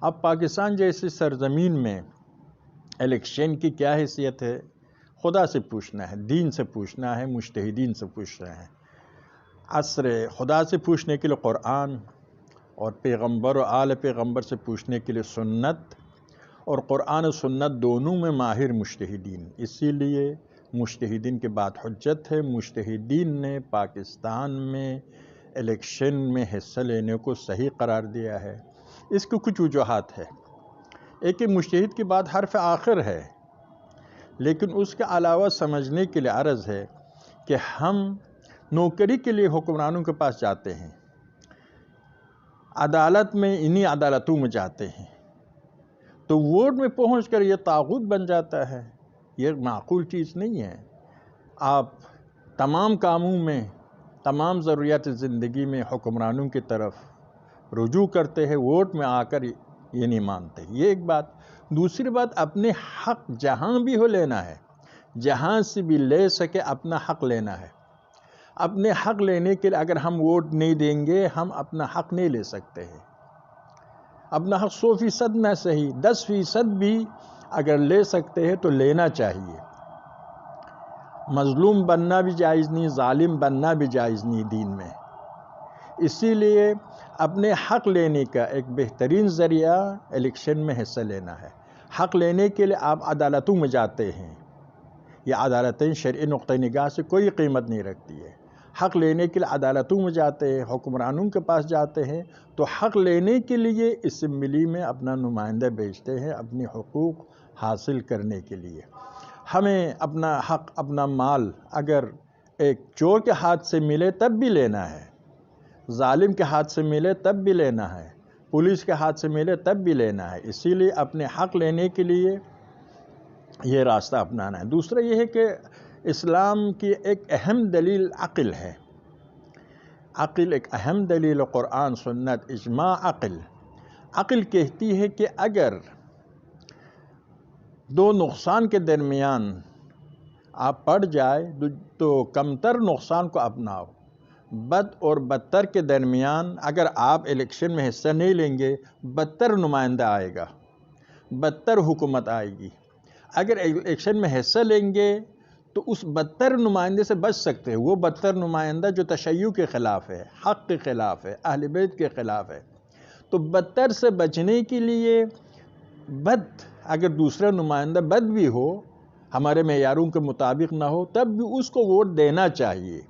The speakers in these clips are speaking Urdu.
اب پاکستان جیسی سرزمین میں الیکشن کی کیا حیثیت ہے؟ خدا سے پوچھنا ہے، دین سے پوچھنا ہے، مجتہدین سے پوچھنا ہے۔ عصر خدا سے پوچھنے کے لیے قرآن، اور پیغمبر و آل پیغمبر سے پوچھنے کے لیے سنت، اور قرآن و سنت دونوں میں ماہر مجتہدین۔ اسی لیے مجتہدین کے بعد حجت ہے۔ مجتہدین نے پاکستان میں الیکشن میں حصہ لینے کو صحیح قرار دیا ہے۔ اس کی کچھ وجوہات ہے۔ ایک کہ مجتہد کی بات حرف آخر ہے، لیکن اس کے علاوہ سمجھنے کے لیے عرض ہے کہ ہم نوکری کے لیے حکمرانوں کے پاس جاتے ہیں، عدالت میں انہی عدالتوں میں جاتے ہیں، تو ووٹ میں پہنچ کر یہ طاغوت بن جاتا ہے۔ یہ معقول چیز نہیں ہے۔ آپ تمام کاموں میں، تمام ضروریات زندگی میں حکمرانوں کی طرف رجوع کرتے ہیں، ووٹ میں آ کر یہ نہیں مانتے۔ یہ ایک بات۔ دوسری بات، اپنے حق جہاں بھی ہو لینا ہے، جہاں سے بھی لے سکے اپنا حق لینا ہے۔ اپنے حق لینے کے لیے اگر ہم ووٹ نہیں دیں گے، ہم اپنا حق نہیں لے سکتے ہیں۔ اپنا حق 100% نہ صحیح 10% بھی اگر لے سکتے ہیں تو لینا چاہیے۔ مظلوم بننا بھی جائز نہیں، ظالم بننا بھی جائز نہیں دین میں۔ اسی لیے اپنے حق لینے کا ایک بہترین ذریعہ الیکشن میں حصہ لینا ہے۔ حق لینے کے لیے آپ عدالتوں میں جاتے ہیں۔ یہ عدالتیں شرعی نقطہ نگاہ سے کوئی قیمت نہیں رکھتی ہے۔ حق لینے کے لیے عدالتوں میں جاتے ہیں، حکمرانوں کے پاس جاتے ہیں، تو حق لینے کے لیے اسمبلی میں اپنا نمائندہ بھیجتے ہیں اپنی حقوق حاصل کرنے کے لیے۔ ہمیں اپنا حق، اپنا مال اگر ایک چور کے ہاتھ سے ملے تب بھی لینا ہے، ظالم کے ہاتھ سے ملے تب بھی لینا ہے، پولیس کے ہاتھ سے ملے تب بھی لینا ہے۔ اسی لیے اپنے حق لینے کے لیے یہ راستہ اپنانا ہے۔ دوسرا یہ ہے کہ اسلام کی ایک اہم دلیل عقل ہے۔ عقل ایک اہم دلیل، قرآن، سنت، اجماع، عقل۔ عقل کہتی ہے کہ اگر دو نقصان کے درمیان آپ پڑ جائے تو کمتر نقصان کو اپناؤ۔ بد اور بدتر کے درمیان اگر آپ الیکشن میں حصہ نہیں لیں گے، بدتر نمائندہ آئے گا، بدتر حکومت آئے گی۔ اگر الیکشن میں حصہ لیں گے تو اس بدتر نمائندے سے بچ سکتے ہیں۔ وہ بدتر نمائندہ جو تشیع کے خلاف ہے، حق کے خلاف ہے، اہل بیت کے خلاف ہے، تو بدتر سے بچنے کے لیے اگر دوسرا نمائندہ بد بھی ہو، ہمارے معیاروں کے مطابق نہ ہو، تب بھی اس کو ووٹ دینا چاہیے۔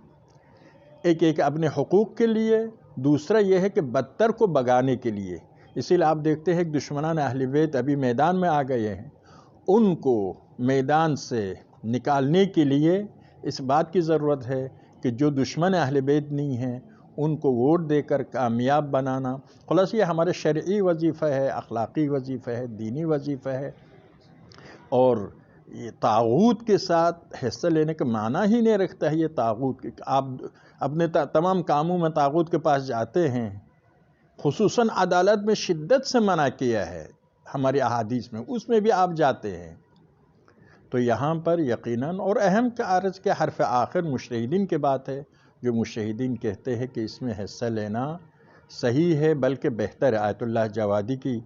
ایک اپنے حقوق کے لیے، دوسرا یہ ہے کہ بدتر کو بگانے کے لیے۔ اسی لیے آپ دیکھتے ہیں کہ دشمنان اہل بیت ابھی میدان میں آ گئے ہیں۔ ان کو میدان سے نکالنے کے لیے اس بات کی ضرورت ہے کہ جو دشمن اہل بیت نہیں ہیں ان کو ووٹ دے کر کامیاب بنانا۔ خلاصہ یہ ہمارے شرعی وظیفہ ہے، اخلاقی وظیفہ ہے، دینی وظیفہ ہے، اور یہ طاغوت کے ساتھ حصہ لینے کا معنی ہی نہیں رکھتا ہے۔ یہ طاغوت، آپ اپنے تمام کاموں میں طاغوت کے پاس جاتے ہیں، خصوصاً عدالت میں شدت سے منع کیا ہے ہماری احادیث میں، اس میں بھی آپ جاتے ہیں۔ تو یہاں پر یقیناً اور اہم کا عرض کے حرف آخر مجتہدین کی بات ہے، جو مجتہدین کہتے ہیں کہ اس میں حصہ لینا صحیح ہے، بلکہ بہتر ہے۔ آیت اللہ جوادی کی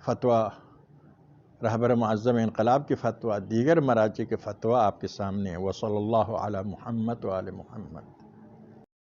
فتویٰ، رہبر معظم انقلاب کی فتویٰ، دیگر مراجع کے فتویٰ آپ کے سامنے ہیں۔ وصلی اللہ علی محمد و آل محمد۔